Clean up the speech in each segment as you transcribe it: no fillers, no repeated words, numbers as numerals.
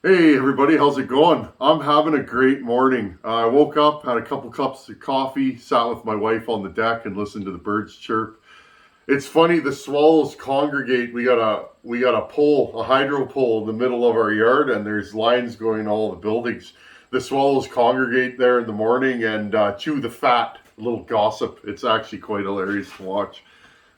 Hey everybody, how's it going? I'm having a great morning. I woke up, had a couple cups of coffee, sat with my wife on the deck and listened to the birds chirp. It's funny, the swallows congregate. We got a pole, a hydro pole in the middle of our yard, and there's lines going to all the buildings. The swallows congregate there in the morning and chew the fat, a little gossip. It's actually quite hilarious to watch.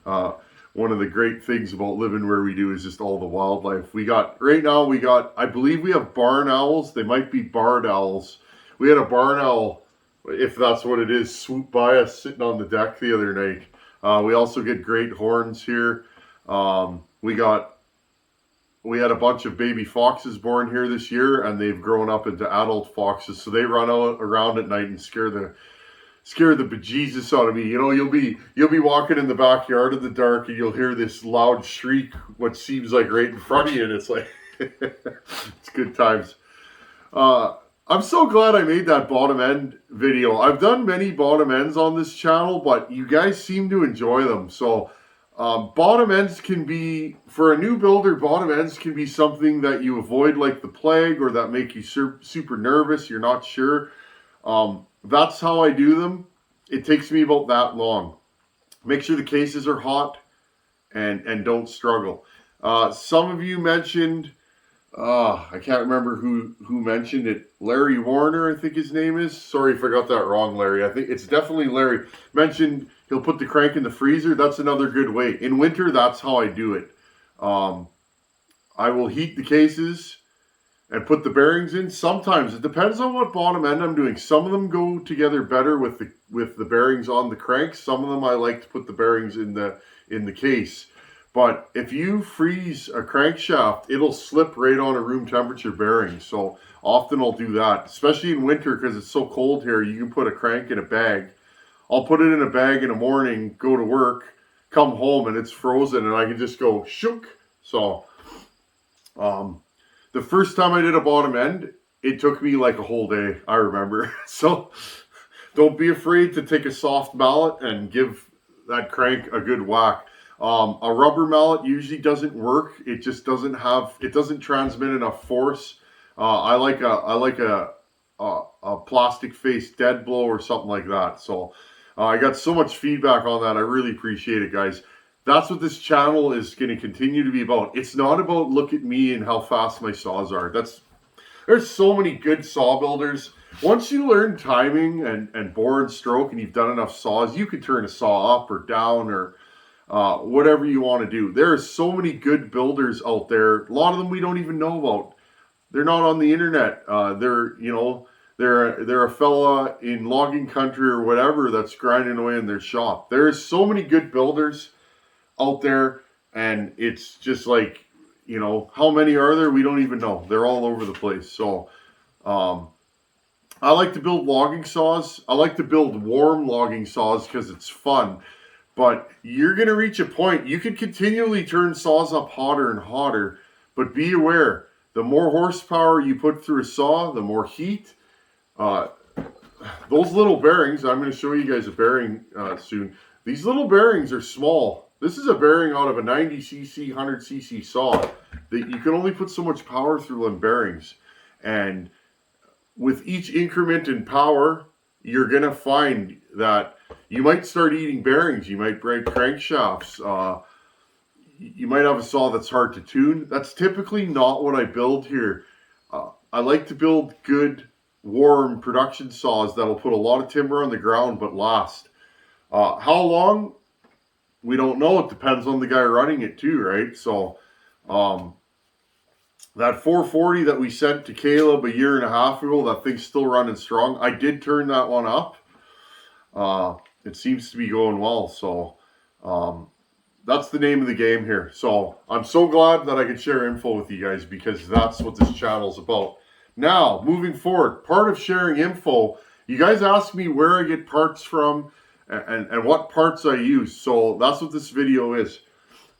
Uh, One of the great things about living where we do is just all the wildlife. Right now, I believe we have barn owls. They might be barred owls. We had a barn owl, if that's what it is, swoop by us sitting on the deck the other night. We also get great horns here. We had a bunch of baby foxes born here this year, and they've grown up into adult foxes. So they run out around at night and scare the bejesus out of me. You know, you'll be walking in the backyard in the dark and you'll hear this loud shriek, what seems like right in front of you, and it's like it's good times. I'm so glad I made that bottom end video. I've done many bottom ends on this channel, but you guys seem to enjoy them. So bottom ends can be, for a new builder, bottom ends can be something that you avoid like the plague, or that make you super nervous, you're not sure. That's how I do them. It takes me about that long. Make sure the cases are hot and don't struggle. Some of you mentioned, I can't remember who mentioned it. Larry Warner, I think his name is. Sorry if I got that wrong, Larry. I think it's definitely Larry. Mentioned he'll put the crank in the freezer. That's another good way. In winter, that's how I do it. I will heat the cases and put the bearings in. Sometimes it depends on what bottom end I'm doing. Some of them go together better with the bearings on the crank. Some of them I like to put the bearings in the case. But if you freeze a crankshaft, it'll slip right on a room temperature bearing. So often I'll do that, especially in winter because it's so cold here. You can put a crank in a bag. I'll put it in a bag in the morning, go to work, come home, and it's frozen, and I can just go shook. So the first time I did a bottom end, it took me like a whole day, I remember. So don't be afraid to take a soft mallet and give that crank a good whack. A rubber mallet usually doesn't work. It just doesn't transmit enough force. I like a plastic face dead blow or something like that. So I got so much feedback on that. I really appreciate it, guys. That's what this channel is going to continue to be about. It's not about look at me and how fast my saws are. There's so many good saw builders. Once you learn timing and bore and stroke and you've done enough saws, you can turn a saw up or down or whatever you want to do. There are so many good builders out there. A lot of them we don't even know about. They're not on the internet. They're a fella in logging country or whatever that's grinding away in their shop. There's so many good builders out there, and it's just like, how many are there? We don't even know. They're all over the place. So I like to build logging saws. I like to build warm logging saws because it's fun. But you're going to reach a point, you can continually turn saws up hotter and hotter, but be aware, the more horsepower you put through a saw, the more heat. Those little bearings, I'm going to show you guys a bearing soon. These little bearings are small. This is a bearing out of a 90cc, 100cc saw that you can only put so much power through them bearings. And with each increment in power, you're going to find that you might start eating bearings. You might break crankshafts. You might have a saw that's hard to tune. That's typically not what I build here. I like to build good, warm production saws that'll put a lot of timber on the ground but last. How long? We don't know. It depends on the guy running it too, right? So that 440 that we sent to Caleb a year and a half ago, that thing's still running strong. I did turn that one up. It seems to be going well. So that's the name of the game here. So I'm so glad that I could share info with you guys, because that's what this channel's about. Now, moving forward, part of sharing info, you guys ask me where I get parts from and what parts I use. So that's what this video is.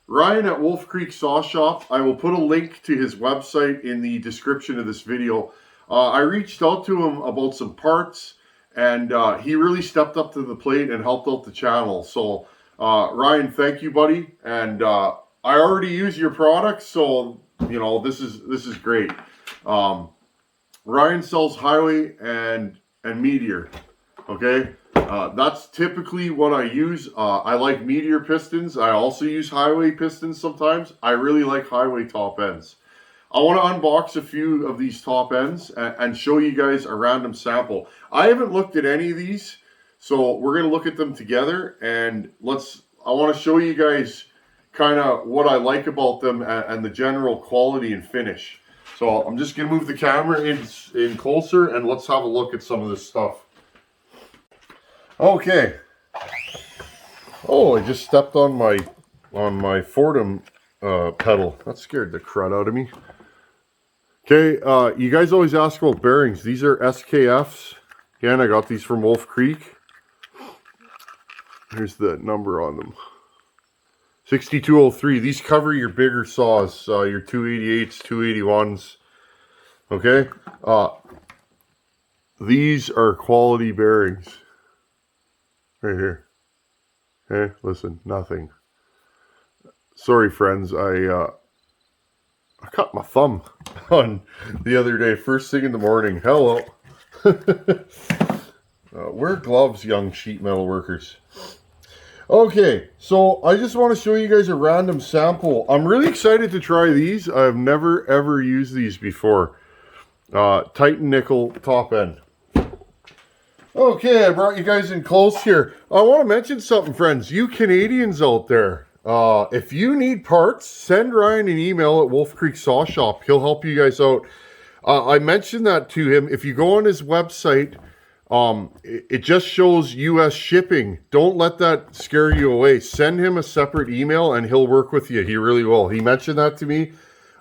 Ryan at Wolf Creek Saw Shop. I will put a link to his website in the description of this video. I reached out to him about some parts, and he really stepped up to the plate and helped out the channel. So Ryan, thank you, buddy. And I already use your products, so you know, this is great. Ryan sells Hyway and Meteor. Okay, that's typically what I use. I like Meteor pistons. I also use Hyway pistons sometimes. I really like Hyway top ends. I want to unbox a few of these top ends and show you guys a random sample. I haven't looked at any of these, so we're going to look at them together, and I want to show you guys kind of what I like about them and the general quality and finish. So I'm just going to move the camera in closer, and let's have a look at some of this stuff. Okay. Oh, I just stepped on my Fordham pedal. That scared the crud out of me. Okay, you guys always ask about bearings. These are SKFs. Again, I got these from Wolf Creek. Here's the number on them. 6203. These cover your bigger saws, your 288s, 281s. Okay? These are quality bearings. Right here. Okay, listen, nothing. Sorry, friends, I cut my thumb on the other day, first thing in the morning. Hello. Wear gloves, young sheet metal workers. Okay, so I just want to show you guys a random sample. I'm really excited to try these. I've never ever used these before. Titan nickel top end. Okay, I brought you guys in close here. I want to mention something, friends. You Canadians out there, if you need parts, send Ryan an email at Wolf Creek Saw Shop. He'll help you guys out. I mentioned that to him. If you go on his website, it just shows US shipping. Don't let that scare you away. Send him a separate email and he'll work with you. He really will. He mentioned that to me.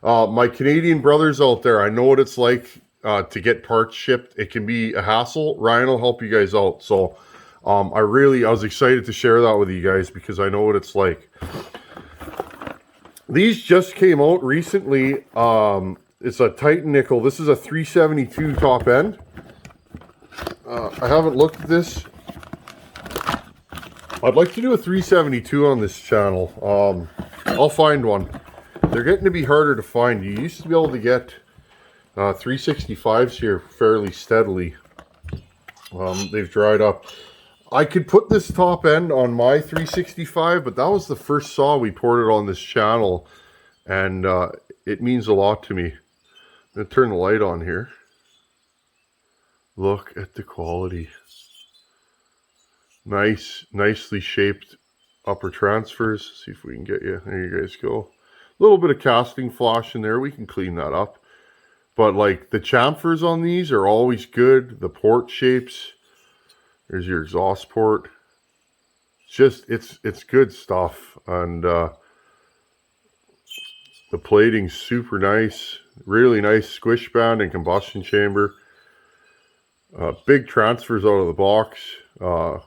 My Canadian brothers out there, I know what it's like to get parts shipped. It can be a hassle. Ryan will help you guys out. So I was excited to share that with you guys because I know what it's like. These just came out recently. It's a Titan nickel. This is a 372 top end. I haven't looked at this. I'd like to do a 372 on this channel. I'll find one. They're getting to be harder to find. You used to be able to get 365s here fairly steadily. They've dried up. I could put this top end on my 365, but that was the first saw we ported on this channel, and it means a lot to me. I'm going to turn the light on here. Look at the quality. Nicely shaped upper transfers. See if we can get you. There you guys go. A little bit of casting flash in there. We can clean that up. But like the chamfers on these are always good. The port shapes. There's your exhaust port. It's good stuff. And the plating's super nice. Really nice squish band and combustion chamber. Big transfers out of the box.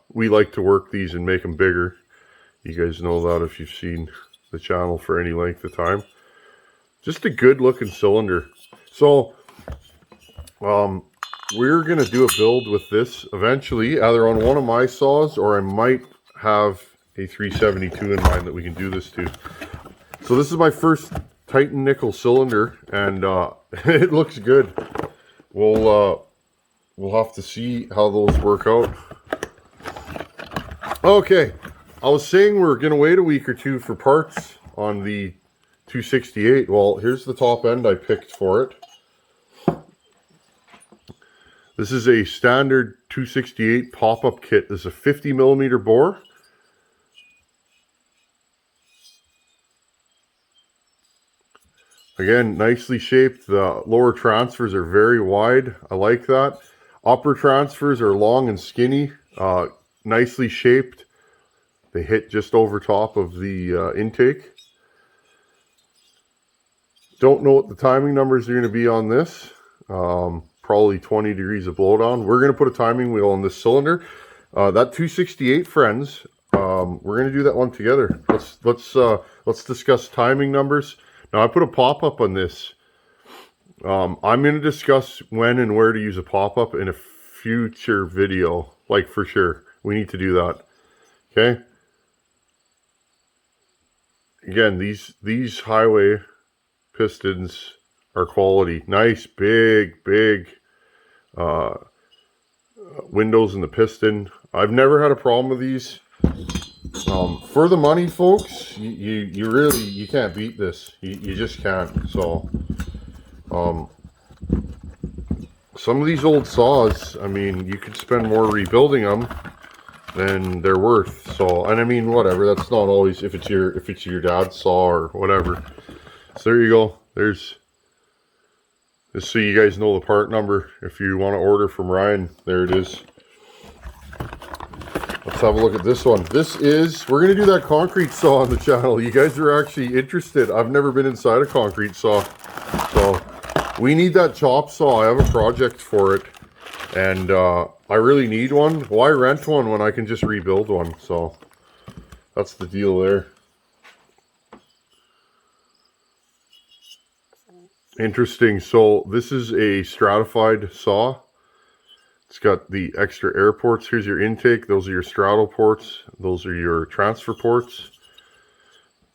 We like to work these and make them bigger. You guys know that if you've seen the channel for any length of time. Just a good looking cylinder. So we're going to do a build with this eventually, either on one of my saws or I might have a 372 in mind that we can do this to. So this is my first Titan nickel cylinder, and it looks good. We'll have to see how those work out. Okay, I was saying we're going to wait a week or two for parts on the 268. Well, here's the top end I picked for it. This is a standard 268 pop-up kit. This is a 50 millimeter bore. Again, nicely shaped. The lower transfers are very wide. I like that. Upper transfers are long and skinny, nicely shaped. They hit just over top of the intake. Don't know what the timing numbers are going to be on this. Probably 20 degrees of blowdown. We're going to put a timing wheel on this cylinder. That 268, friends, we're going to do that one together. Let's discuss timing numbers. Now I put a pop-up on this. I'm going to discuss when and where to use a pop-up in a future video, like for sure. We need to do that. Okay. Again, these Hyway pistons are quality. Nice, big windows in the piston. I've never had a problem with these. For the money, folks, you really, you can't beat this. You just can't. So, some of these old saws, I mean, you could spend more rebuilding them than they're worth. So, and I mean, whatever. That's not always if it's your dad's saw or whatever. So there you go. There's, just so you guys know the part number. If you want to order from Ryan, there it is. Let's have a look at this one. This is, we're going to do that concrete saw on the channel. You guys are actually interested. I've never been inside a concrete saw. So we need that chop saw. I have a project for it. And I really need one. Why rent one when I can just rebuild one? So that's the deal there. Interesting. So this is a stratified saw. It's got the extra air ports. Here's your intake. Those are your straddle ports. Those are your transfer ports.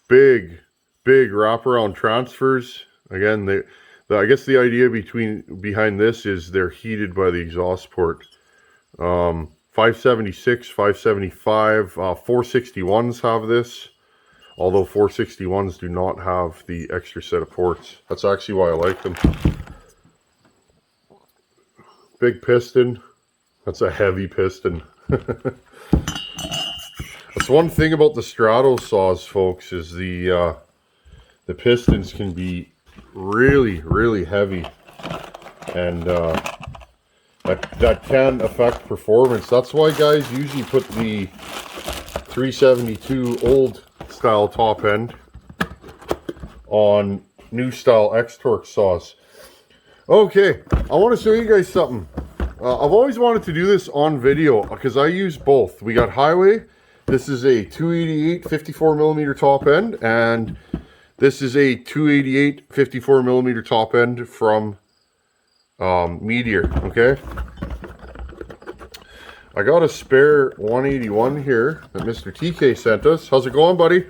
Big wraparound transfers. Again, I guess the idea behind this is they're heated by the exhaust port. 576, 575, 461s have this. Although 461s do not have the extra set of ports. That's actually why I like them. Big piston. That's a heavy piston. That's one thing about the straddle saws, folks, is the pistons can be really heavy. And that can affect performance. That's why guys usually put the 372 old style top end on new style X-Torque saws. Okay, I want to show you guys something. I've always wanted to do this on video because I use both. We got Hyway. This is a 288 54mm top end, and this is a 288 54mm top end from Meteor. Okay, I got a spare 181 here that Mr. TK sent us. How's it going, buddy?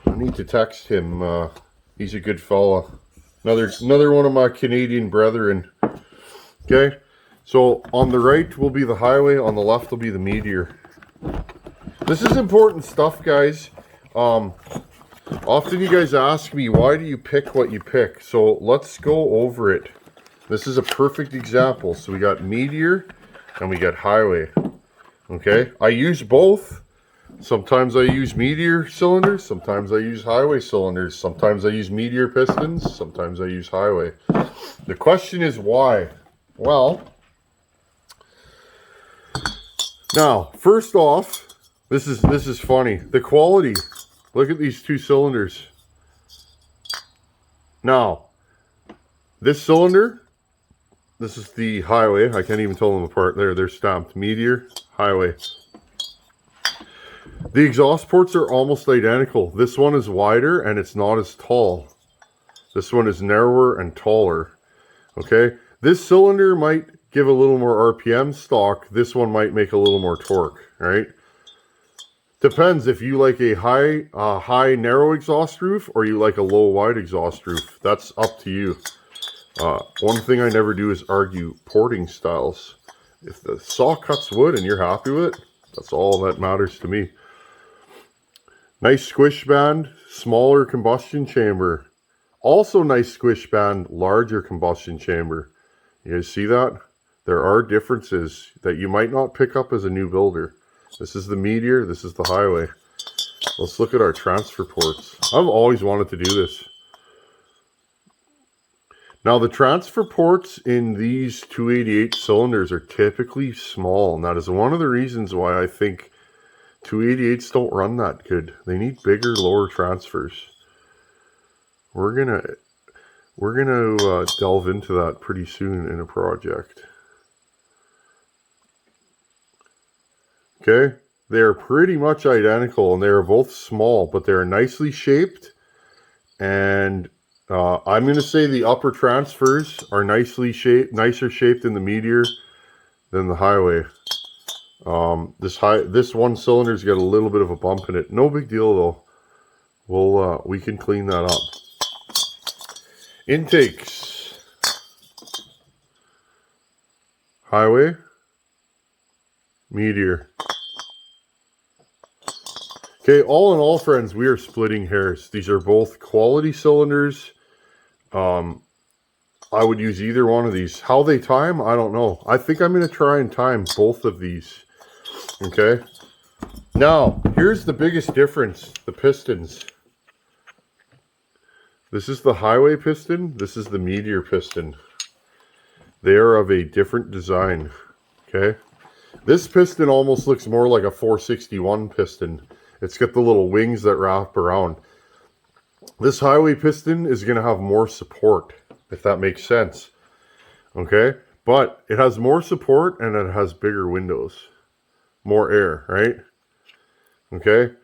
I need to text him. He's a good fella. Another one of my Canadian brethren. Okay, so on the right will be the Hyway, on the left will be the Meteor. This is important stuff, guys. Often you guys ask me, why do you pick what you pick? So let's go over it. This is a perfect example. So we got Meteor and we got Hyway. Okay, I use both. Sometimes I use Meteor cylinders, sometimes I use Hyway cylinders, sometimes I use Meteor pistons, sometimes I use Hyway. The question is why? Well, now first off, this is funny. The quality. Look at these two cylinders. Now, this cylinder, this is the Hyway. I can't even tell them apart. They're stamped. Meteor, Hyway. The exhaust ports are almost identical. This one is wider and it's not as tall. This one is narrower and taller. Okay, this cylinder might give a little more RPM stock. This one might make a little more torque, right? Depends if you like a high narrow exhaust roof or you like a low wide exhaust roof. That's up to you. One thing I never do is argue porting styles. If the saw cuts wood and you're happy with it, that's all that matters to me. Nice squish band, smaller combustion chamber. Also nice squish band, larger combustion chamber. You guys see that? There are differences that you might not pick up as a new builder. This is the Meteor, this is the Hyway. Let's look at our transfer ports. I've always wanted to do this. Now the transfer ports in these 288 cylinders are typically small, and that is one of the reasons why I think 288s don't run that good. They need bigger, lower transfers. We're gonna delve into that pretty soon in a project. Okay, they are pretty much identical, and they are both small, but they are nicely shaped. And I'm going to say the upper transfers are nicer shaped in the Meteor than the Hyway. This one cylinder's got a little bit of a bump in it. No big deal though. We can clean that up. Intakes. Hyway. Meteor. Okay, all in all, friends, we are splitting hairs. These are both quality cylinders. I would use either one of these. How they time, I don't know. I think I'm going to try and time both of these. Okay. Now, here's the biggest difference. The pistons. This is the Hyway piston. This is the Meteor piston. They are of a different design. Okay. This piston almost looks more like a 461 piston. It's got the little wings that wrap around. This Hyway piston is going to have more support, if that makes sense. Okay. But it has more support and it has bigger windows. More air, right? Okay.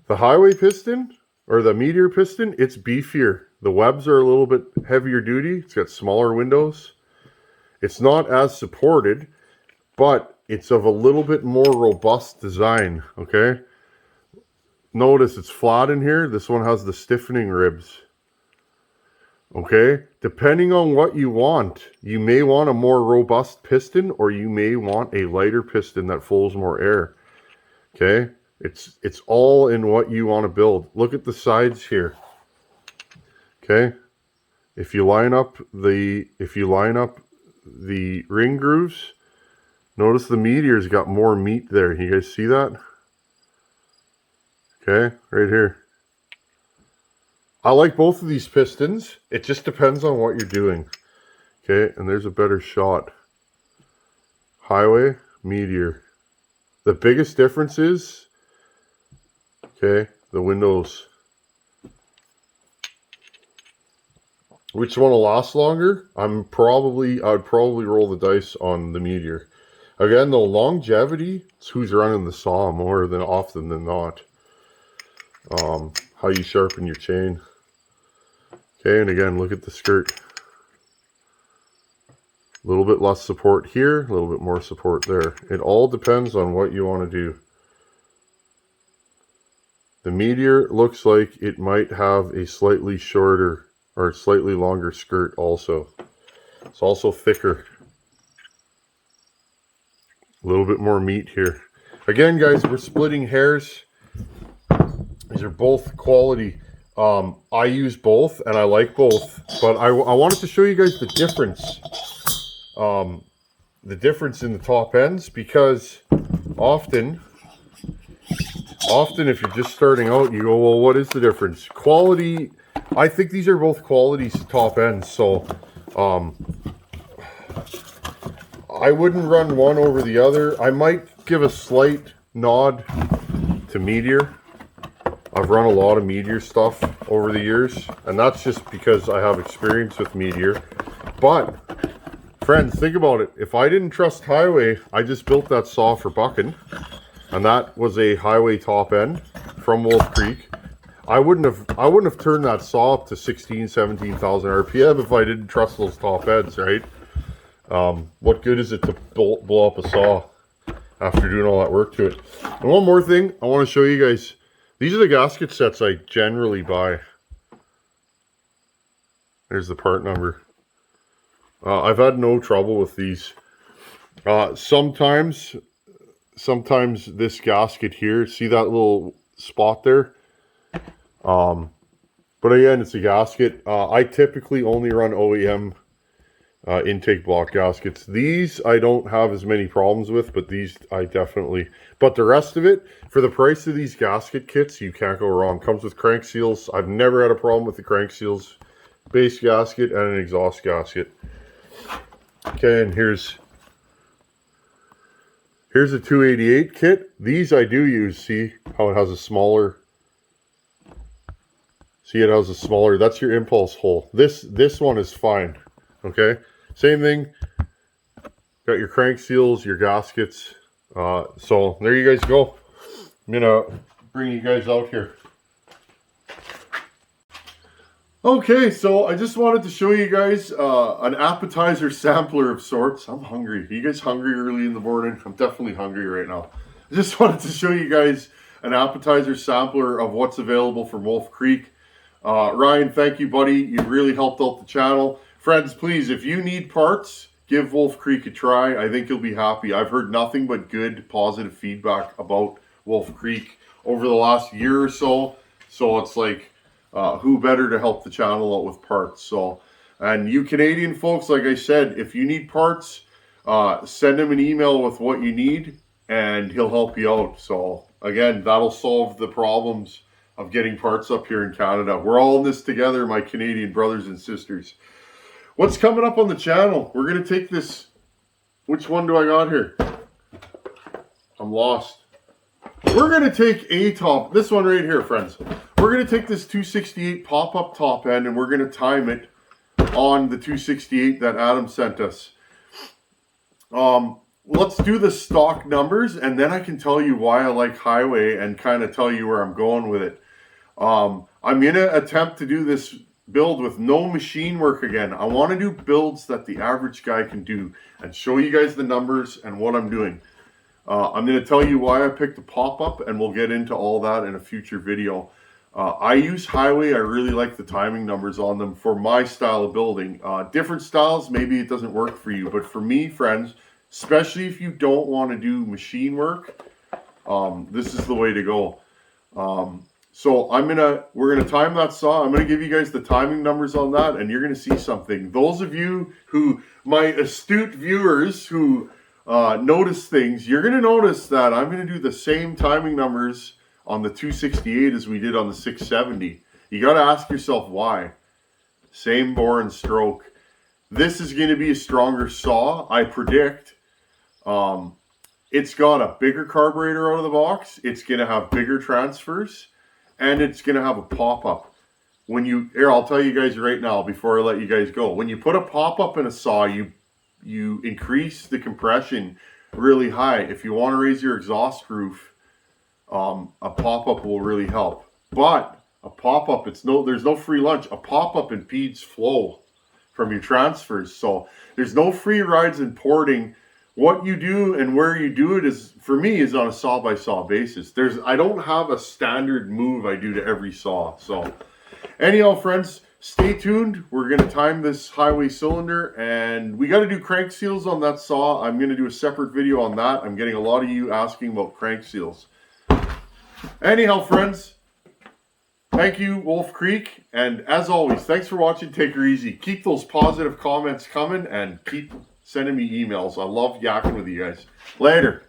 The Hyway piston, or the Meteor piston, it's beefier. The webs are a little bit heavier duty. It's got smaller windows. It's not as supported, but it's of a little bit more robust design, okay? Notice it's flat in here. This one has the stiffening ribs, okay? Depending on what you want, you may want a more robust piston or you may want a lighter piston that flows more air, okay? It's all in what you want to build. Look at the sides here. Okay, if you line up the ring grooves, notice the Meteor's got more meat there. You guys see that? Okay, right here. I like both of these pistons. It just depends on what you're doing. Okay, and there's a better shot. Hyway, Meteor. The biggest difference is, okay, the windows. Which one will last longer? I would probably roll the dice on the Meteor. Again, the longevity, it's who's running the saw more than often than not. How you sharpen your chain. Okay, and again, look at the skirt. A little bit less support here, a little bit more support there. It all depends on what you want to do. The Meteor looks like it might have a slightly shorter or slightly longer skirt also. It's also thicker. A little bit more meat here. Again, guys, we're splitting hairs. These are both quality. I use both and I like both, but I wanted to show you guys the difference. The difference in the top ends, because often if you're just starting out, you go, well, what is the difference? Quality. I think these are both quality top ends, so I wouldn't run one over the other. I might give a slight nod to Meteor. I've run a lot of Meteor stuff over the years, and that's just because I have experience with Meteor. But, friends, think about it. If I didn't trust Hyway, I just built that saw for bucking, and that was a Hyway top end from Wolf Creek. I wouldn't have turned that saw up to 17,000 RPM if I didn't trust those top ends, right? What good is it to blow up a saw after doing all that work to it? And one more thing I want to show you guys. These are the gasket sets I generally buy. There's the part number. I've had no trouble with these. Sometimes this gasket here, see that little spot there? But again, it's a gasket. I typically only run OEM intake block gaskets. These I don't have as many problems with, but these I definitely. But the rest of it, for the price of these gasket kits, you can't go wrong. Comes with crank seals. I've never had a problem with the crank seals. Base gasket and an exhaust gasket. Okay, and here's a 288 kit. These I do use. See how it has a smaller. See, it has a smaller, that's your impulse hole. This one is fine, okay? Same thing, got your crank seals, your gaskets. So there you guys go. I'm gonna bring you guys out here. Okay, so I just wanted to show you guys an appetizer sampler of sorts. I'm hungry. Are you guys hungry early in the morning? I'm definitely hungry right now. I just wanted to show you guys an appetizer sampler of what's available from Wolf Creek. Ryan, thank you, buddy. You really helped out the channel. Friends, please, if you need parts, give Wolf Creek a try. I think you'll be happy. I've heard nothing but good, positive feedback about Wolf Creek over the last year or so. So it's like, who better to help the channel out with parts? So, and you Canadian folks, like I said, if you need parts, send him an email with what you need and he'll help you out. So again, that'll solve the problems of getting parts up here in Canada. We're all in this together, my Canadian brothers and sisters. What's coming up on the channel? We're going to take this. Which one do I got here? I'm lost. We're going to take this one right here, friends. We're going to take this 268 pop-up top end and we're going to time it on the 268 that Adam sent us. Let's do the stock numbers and then I can tell you why I like Hyway and kind of tell you where I'm going with it. I'm going to attempt to do this build with no machine work again. I want to do builds that the average guy can do and show you guys the numbers and what I'm doing. I'm going to tell you why I picked the pop-up and we'll get into all that in a future video. I use Hyway. I really like the timing numbers on them for my style of building. Different styles, maybe it doesn't work for you, but for me, friends, especially if you don't want to do machine work, this is the way to go. So we're gonna time that saw. I'm gonna give you guys the timing numbers on that, and you're gonna see something. Those of you my astute viewers who notice things, you're gonna notice that I'm gonna do the same timing numbers on the 268 as we did on the 670. You gotta ask yourself why. Same bore and stroke. This is gonna be a stronger saw, I predict. It's got a bigger carburetor out of the box. It's gonna have bigger transfers. And it's going to have a pop-up. Here, I'll tell you guys right now before I let you guys go. When you put a pop-up in a saw, you increase the compression really high. If you want to raise your exhaust roof, a pop-up will really help. But a pop-up, there's no free lunch. A pop-up impedes flow from your transfers. So there's no free rides in porting. What you do and where you do it is, for me, is on a saw-by-saw basis. I don't have a standard move I do to every saw. So anyhow, friends, stay tuned. We're going to time this Hyway cylinder, and we got to do crank seals on that saw. I'm going to do a separate video on that. I'm getting a lot of you asking about crank seals. Anyhow, friends, thank you, Wolf Creek. And as always, thanks for watching. Take her easy. Keep those positive comments coming and keep sending me emails. I love yakking with you guys. Later.